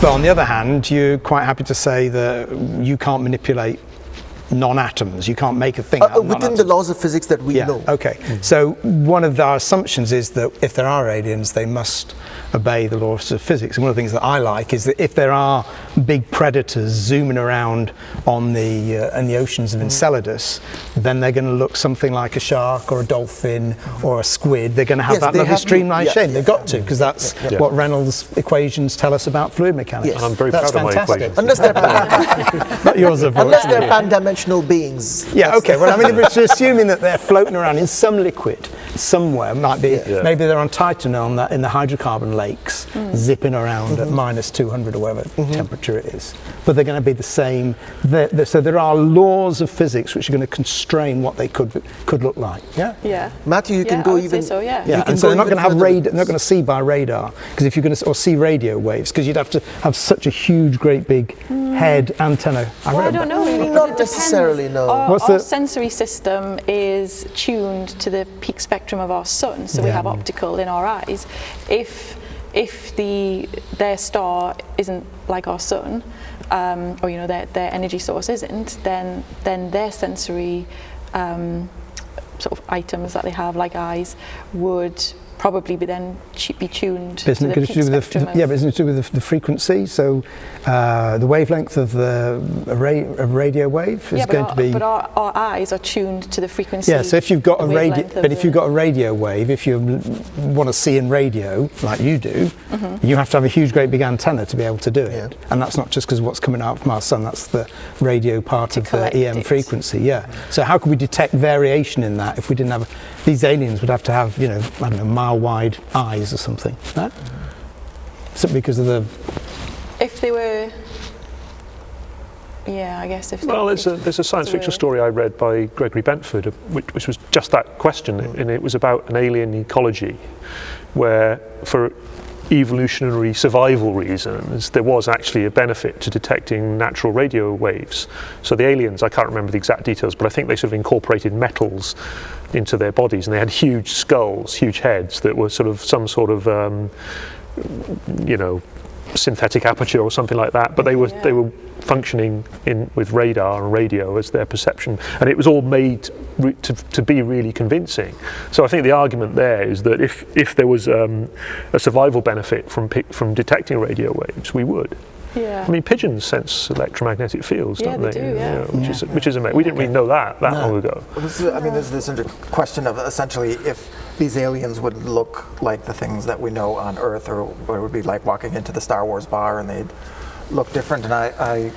But on the other hand, you're quite happy to say that you can't manipulate non-atoms. You can't make a thing out of within non-atoms. the laws of physics that we know. Okay. So one of our assumptions is that if there are aliens, they must obey the laws of physics. And one of the things that I like is that if there are big predators zooming around on the in the oceans of Enceladus, then they're going to look something like a shark or a dolphin or a squid. They're going to have that lovely streamlined shape. They've got to, because that's what Reynolds equations tell us about fluid mechanics. And I'm very proud of my equations. Unless they're Not yours, unless they're pan-dimensional beings. Yeah, okay. Well, I mean, if we're assuming that they're floating around in some liquid somewhere, might be maybe they're on Titan in the hydrocarbon lakes, zipping around at minus 200 or whatever temperature it is. But they're going to be the same. So there are laws of physics which are going to constrain what they could look like. Yeah. Yeah. Matthew, you can go even. So, yeah. And so they're not going to have radar. They're not going to see by radar, because if you're going to see radio waves, because you'd have to have such a huge, great big head antenna. I don't know really. Not necessarily, no. Our sensory system is tuned to the peak spectrum of our sun, so we have optical in our eyes. If their star isn't like our sun, or their energy source isn't, then their sensory sort of items that they have, like eyes, would probably be tuned to the peak spectrum. But isn't it to do with the frequency? So the wavelength of the radio wave is going to be. But our eyes are tuned to the frequency. Yeah. So if you've got if you've got a radio wave, if you want to see in radio like you do, you have to have a huge, great big antenna to be able to do it. Yeah. And that's not just because what's coming out from our sun. That's the radio part of the EM frequency. Yeah. So how could we detect variation in that if we didn't have these aliens? Would have to have I don't know, mile-wide eyes or something, right? Simply because of the. If they were, I guess if. Well, there's a science fiction story I read by Gregory Benford, which was just that question, and it was about an alien ecology, where for evolutionary survival reasons, there was actually a benefit to detecting natural radio waves. So the aliens, I can't remember the exact details, but I think they sort of incorporated metals into their bodies, and they had huge skulls, huge heads that were sort of some sort of synthetic aperture or something like that, but they were functioning with radar and radio as their perception, and it was all made to be really convincing. So I think the argument there is that if there was a survival benefit from detecting radio waves, we would. Yeah. I mean, pigeons sense electromagnetic fields, don't they? They do, which is amazing. We didn't really know that long ago. There's this question of essentially if these aliens would look like the things that we know on Earth, or it would be like walking into the Star Wars bar and they'd look different. And I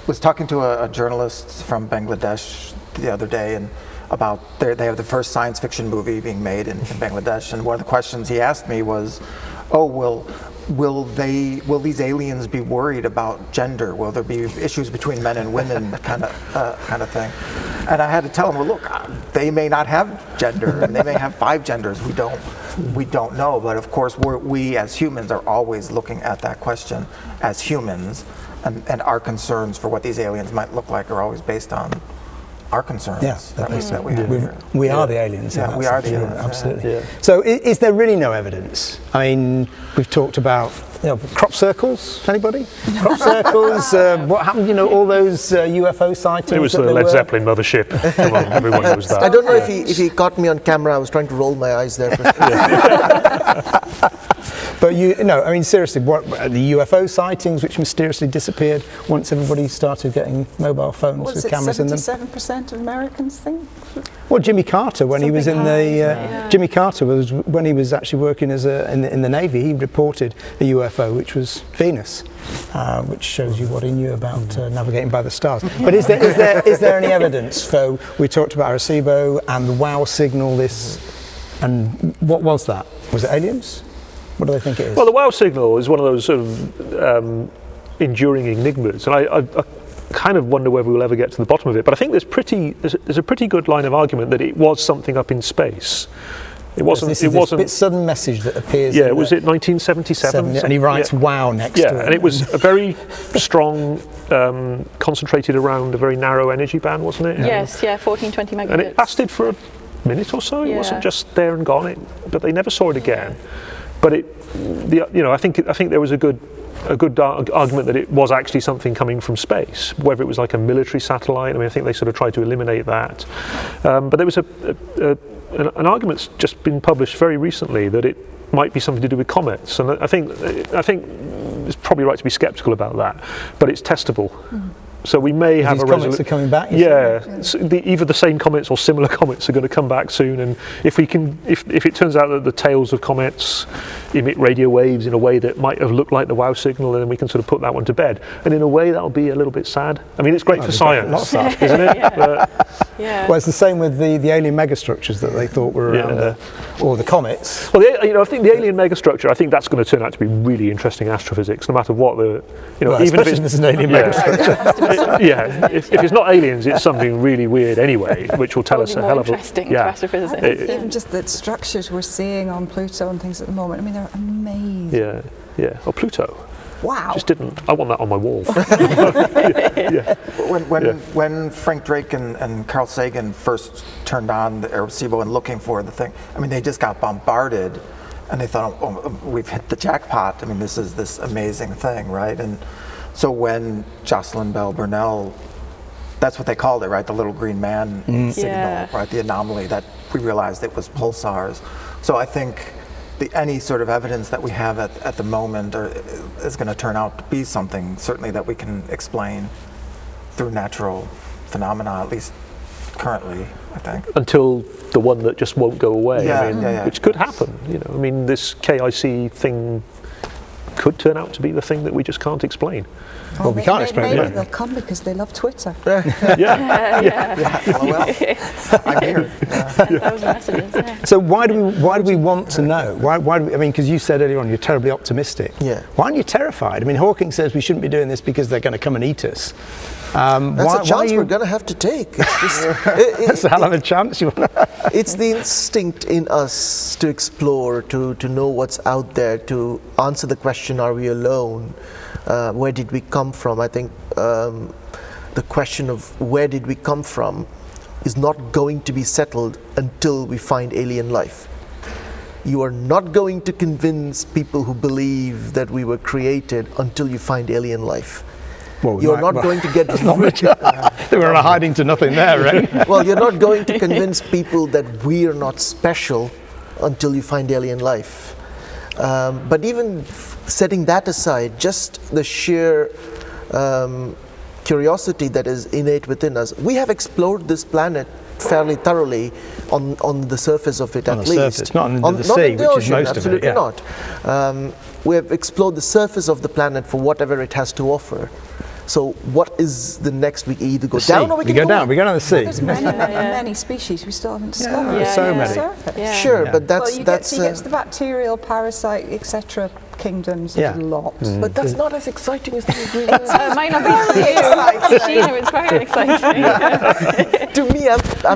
was talking to a journalist from Bangladesh the other day, and about they have the first science fiction movie being made in Bangladesh, and one of the questions he asked me was, will these aliens be worried about gender? Will there be issues between men and women, kind of thing? And I had to tell him, well, look, they may not have gender, and they may have 5 genders. We don't know. But of course, we as humans are always looking at that question as humans, and our concerns for what these aliens might look like are always based on our concerns. Yes, that we have here. We are the aliens. Yeah, we are the aliens. Absolutely. Yeah. So is there really no evidence? I mean, we've talked about crop circles. Anybody? Crop circles. What happened? All those UFO sightings. It was the Led Zeppelin mothership. Come on, everyone knows that. I don't know if he caught me on camera. I was trying to roll my eyes there. But seriously, what the UFO sightings, which mysteriously disappeared once everybody started getting mobile phones with cameras in them? 77% of Americans think. Well, Jimmy Carter, when he was in the Jimmy Carter was when he was actually working as in the Navy, he reported a UFO, which was Venus, which shows you what he knew about navigating by the stars. But is there any evidence? So we talked about Arecibo and the WOW signal. And what was that? Was it aliens? What do they think it is? Well, the WOW signal is one of those sort of enduring enigmas, and I kind of wonder whether we'll ever get to the bottom of it. But I think there's a pretty good line of argument that it was something up in space. It wasn't. It wasn't a bit sudden message that appears. Yeah, was it 1977? And he writes "wow" next to it. Yeah, and it was a very strong, concentrated around a very narrow energy band, wasn't it? Yes, 1420 megabits. And it lasted for a minute or so. It wasn't just there and gone. But they never saw it again. But I think there was a good a good argument that it was actually something coming from space, whether it was like a military satellite. I mean, I think they sort of tried to eliminate that. But there was an argument that's just been published very recently that it might be something to do with comets, and I think it's probably right to be sceptical about that, but it's testable. So we may have these a comets are coming back. Yeah, so either the same comets or similar comets are going to come back soon, and if it turns out that the tails of comets emit radio waves in a way that might have looked like the WOW signal, then we can sort of put that one to bed. And in a way, that'll be a little bit sad. I mean, it's great for science, not sad, isn't it? Yeah. Well, it's the same with the alien megastructures that they thought were around, or the comets. Well, I think the alien megastructure, I think that's going to turn out to be really interesting astrophysics, no matter what the, Well, even if especially if it's an alien megastructure. if it's not aliens, it's something really weird anyway, which will tell us a hell of a interesting to astrophysicists. Even just the structures we're seeing on Pluto and things at the moment, I mean, they're amazing. Yeah. Or Pluto. Wow. I want that on my wall. When Frank Drake and Carl Sagan first turned on the Arecibo and looking for the thing, I mean, they just got bombarded, and they thought, oh, we've hit the jackpot. I mean, this is this amazing thing, right? And so when Jocelyn Bell Burnell, that's what they called it, right? The little green man signal, right? The anomaly that we realized it was pulsars. So I think any sort of evidence that we have at the moment is going to turn out to be something certainly that we can explain through natural phenomena, at least currently, I think. Until the one that just won't go away, which could happen. I mean, this KIC thing could turn out to be the thing that we just can't explain. Well, we can't explain maybe it. they'll come because they love Twitter. Well, I'm here. Those messages, So why do we want to know? Why do we, I mean, because you said earlier on you're terribly optimistic. Yeah. Why aren't you terrified? I mean, Hawking says we shouldn't be doing this because they're going to come and eat us. That's a chance we're going to have to take. It's just, That's a hell of a chance. it's the instinct in us to explore, to know what's out there, to answer the question, are we alone? Where did we come from? I think the question of where did we come from is not going to be settled until we find alien life. You are not going to convince people who believe that we were created until you find alien life. Well, You're not going to get rid They were hiding to nothing there, right? Well, you're not going to convince people that we are not special until you find alien life. But even setting that aside, just the sheer curiosity that is innate within us, we have explored this planet fairly thoroughly on the surface of it, On at the least. surface, not in the sea, in the which is ocean, most of it, absolutely yeah. not. We have explored the surface of the planet for whatever it has to offer. So what is the next? We either go down or we can go down. up. We go down the sea. There's many species we still haven't discovered. there's so many. Sure, Yeah. but Well, you get to the bacterial, parasite, etc. kingdoms. Yeah. There's a lot. But that's not as exciting as the green. It might not be for you. Sheena, it's very exciting. To me,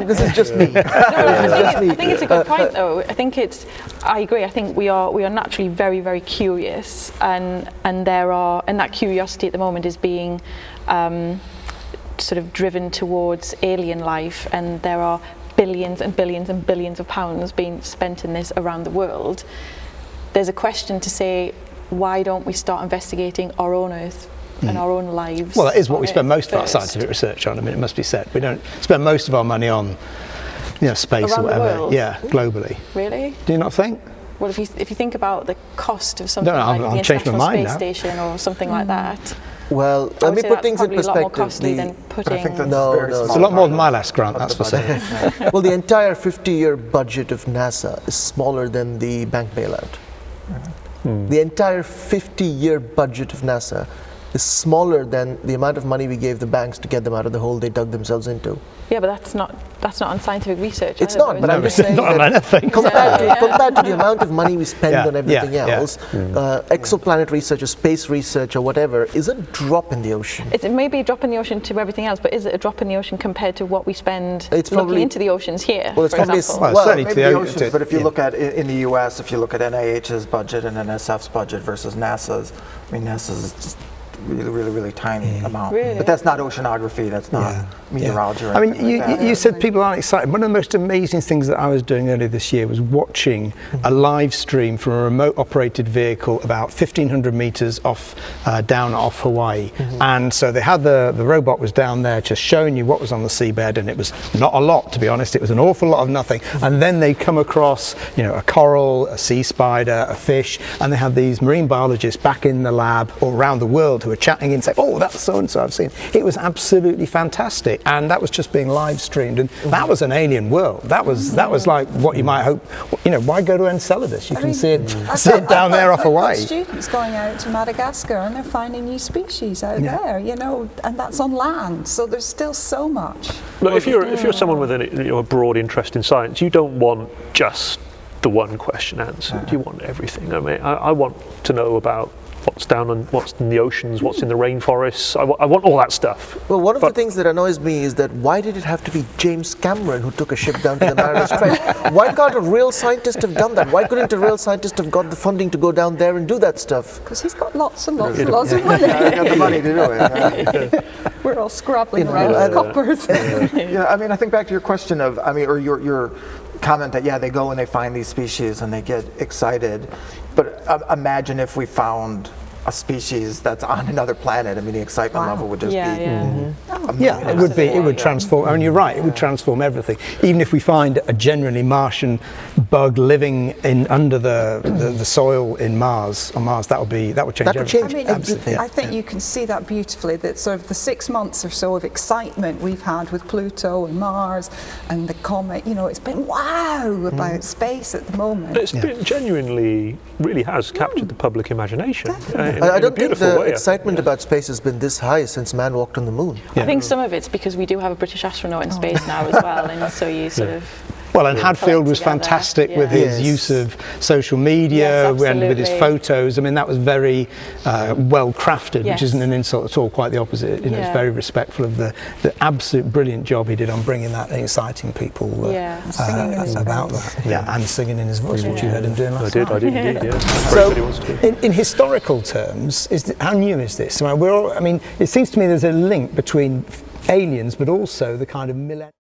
this is just me. I think it's a good point, though. I agree. I think we are naturally very, very curious, and that curiosity at the moment is being sort of driven towards alien life, and there are billions and billions and billions of pounds being spent in this around the world. There's a question to say, why don't we start investigating our own Earth and our own lives? Well, that is what we spend most of our first? scientific research on. I mean, it must be said. We don't spend most of our money on, space Around or the whatever. world? Yeah, globally. Really? Do you not think? Well, if you think about the cost of something No, like I'll the change my International mind Space now. Station or something like that, Well, I let would me say put that's things in probably a lot more perspective. costly than putting. I think that's No, very no, small It's a lot more than my part last grant, of that's the for certain. budget. Well, the entire 50-year budget of NASA is smaller than the bank bailout. The entire 50-year budget of NASA is smaller than the amount of money we gave the banks to get them out of the hole they dug themselves into. Yeah, but that's not unscientific research. It's either, not, though, but is I'm it? just saying Not on that anything. compared to the amount of money we spend Yeah, on everything yeah, yeah. else, exoplanet research or space research or whatever is a drop in the ocean. It may be a drop in the ocean to everything else, but is it a drop in the ocean compared to what we spend It's looking probably- into the oceans here, Well, it's for probably example? Well, certainly to Maybe the the ocean, oceans, but if you yeah. look at in the U.S., if you look at NIH's budget and NSF's budget versus NASA's, I mean, NASA's just really tiny amount. Really? But that's not oceanography. That's not meteorology. Or I mean, anything like that. you said people aren't excited. One of the most amazing things that I was doing earlier this year was watching a live stream from a remote operated vehicle about 1,500 meters off, down off Hawaii. And so they had the robot was down there just showing you what was on the seabed, and it was not a lot, to be honest. It was an awful lot of nothing. And then they come across, you know, a coral, a sea spider, a fish, and they had these marine biologists back in the lab or around the world who were chatting and saying, oh, that's so-and-so I've seen. It was absolutely fantastic. And that was just being live streamed. And that was an alien world. That was like what you might hope. You know, why go to Enceladus? You can see it down there off Hawaii. Students going out to Madagascar and they're finding new species out there, you know, and that's on land. So there's still so much. Look, if you're someone with a broad interest in science, you don't want just the one question answered. You want everything. I mean, I want to know about what's in the oceans, what's in the rainforests. I want all that stuff. Well, one of the things that annoys me is that why did it have to be James Cameron who took a ship down to the Mariana Trench? Why can't a real scientist have done that? Why couldn't a real scientist have got the funding to go down there and do that stuff? Because he's got lots and lots and lots of money. I got the money to do it. We're all scrabbling around with coppers. Yeah, I mean, I think back to your question of, I mean, or your comment that, they go and they find these species and they get excited. But imagine if we found a species that's on another planet. I mean, the excitement level would just be it would be. It would transform. I mean, you're right. It would transform everything. Even if we find a genuinely Martian bug living under the soil on Mars, that would change everything. Change everything. I think you can see that beautifully. That sort of the 6 months or so of excitement we've had with Pluto and Mars and the comet. You know, it's been wow about space at the moment. It's been genuinely, really has captured the public imagination. I don't think the excitement about space has been this high since man walked on the moon. I think some of it's because we do have a British astronaut in space now as well, and so you sort of. Well, and Hadfield was fantastic with his use of social media and with his photos. I mean, that was very well crafted, which isn't an insult at all, quite the opposite. You know, it's very respectful of the absolute brilliant job he did on bringing that, exciting people about that. Yeah, and singing in his voice, which you heard him doing last night. I did indeed, yeah. So, in historical terms, how new is this? I mean, it seems to me there's a link between aliens, but also the kind of millennium.